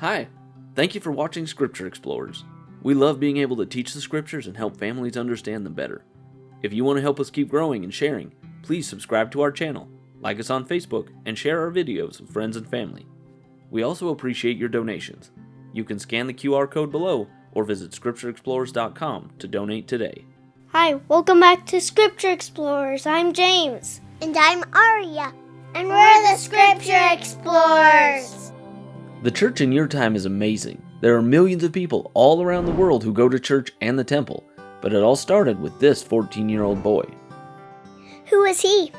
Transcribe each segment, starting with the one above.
Hi, thank you for watching Scripture Explorers. We love being able to teach the Scriptures and help families understand them better. If you want to help us keep growing and sharing, please subscribe to our channel, like us on Facebook, and share our videos with friends and family. We also appreciate your donations. You can scan the QR code below or visit scriptureexplorers.com to donate today. Hi, welcome back to Scripture Explorers. I'm James. And I'm Aria. And we're the Scripture Explorers. The church in your time is amazing. There are millions of people all around the world who go to church and the temple, but it all started with this 14-year-old boy. Who is he?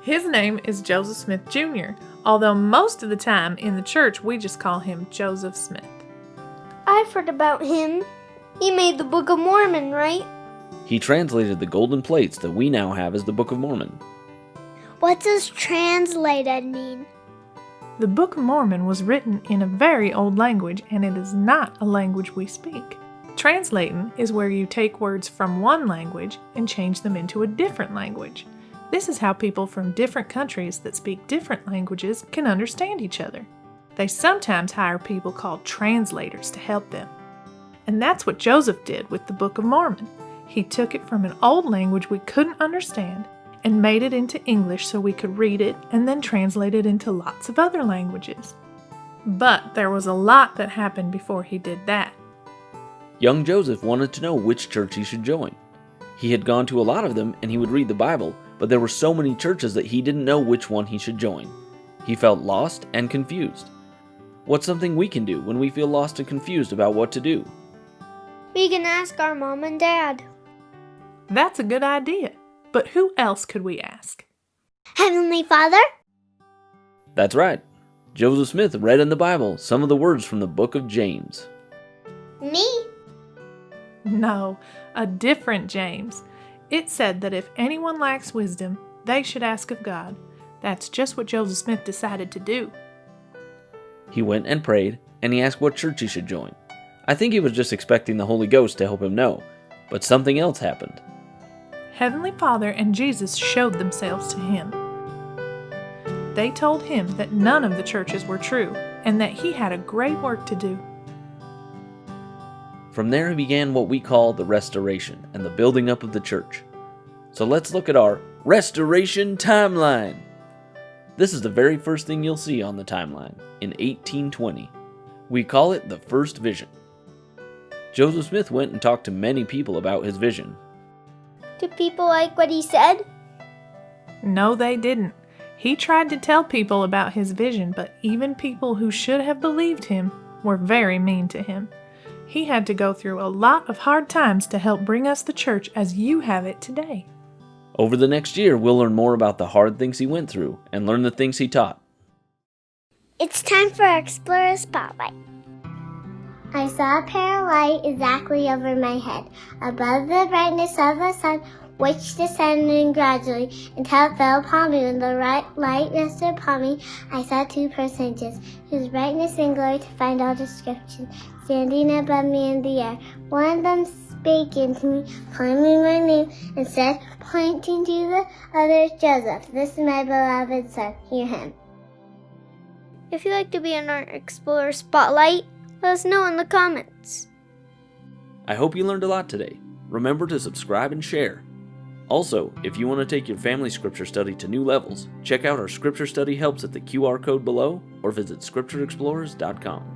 His name is Joseph Smith Jr., although most of the time in the church we just call him Joseph Smith. I've heard about him. He made the Book of Mormon, right? He translated the golden plates that we now have as the Book of Mormon. What does translated mean? The Book of Mormon was written in a very old language, and it is not a language we speak. Translating is where you take words from one language and change them into a different language. This is how people from different countries that speak different languages can understand each other. They sometimes hire people called translators to help them. And that's what Joseph did with the Book of Mormon. He took it from an old language we couldn't understand and made it into English so we could read it and then translate it into lots of other languages. But there was a lot that happened before he did that. Young Joseph wanted to know which church he should join. He had gone to a lot of them and he would read the Bible, but there were so many churches that he didn't know which one he should join. He felt lost and confused. What's something we can do when we feel lost and confused about what to do? We can ask our mom and dad. That's a good idea. But who else could we ask? Heavenly Father? That's right. Joseph Smith read in the Bible some of the words from the book of James. Me? No, a different James. It said that if anyone lacks wisdom, they should ask of God. That's just what Joseph Smith decided to do. He went and prayed, and he asked what church he should join. I think he was just expecting the Holy Ghost to help him know, but something else happened. Heavenly Father and Jesus showed themselves to him. They told him that none of the churches were true, and that he had a great work to do. From there he began what we call the restoration and the building up of the church. So let's look at our restoration timeline. This is the very first thing you'll see on the timeline, in 1820. We call it the first vision. Joseph Smith went and talked to many people about his vision. Did people like what he said? No, they didn't. He tried to tell people about his vision, but even people who should have believed him were very mean to him. He had to go through a lot of hard times to help bring us the church as you have it today. Over the next year, we'll learn more about the hard things he went through and learn the things he taught. It's time for our Explorer Spotlight. I saw a pair of light exactly over my head, above the brightness of the sun, which descended gradually until it fell upon me. When the light rested upon me, I saw two personages, whose brightness and glory defied all description, standing above me in the air. One of them spake unto me, calling me my name, and said, pointing to the other, Joseph, this is my beloved son, hear him. If you'd like to be in our Explorer Spotlight, let us know in the comments. I hope you learned a lot today. Remember to subscribe and share. Also, if you want to take your family scripture study to new levels, check out our scripture study helps at the QR code below or visit scriptureexplorers.com.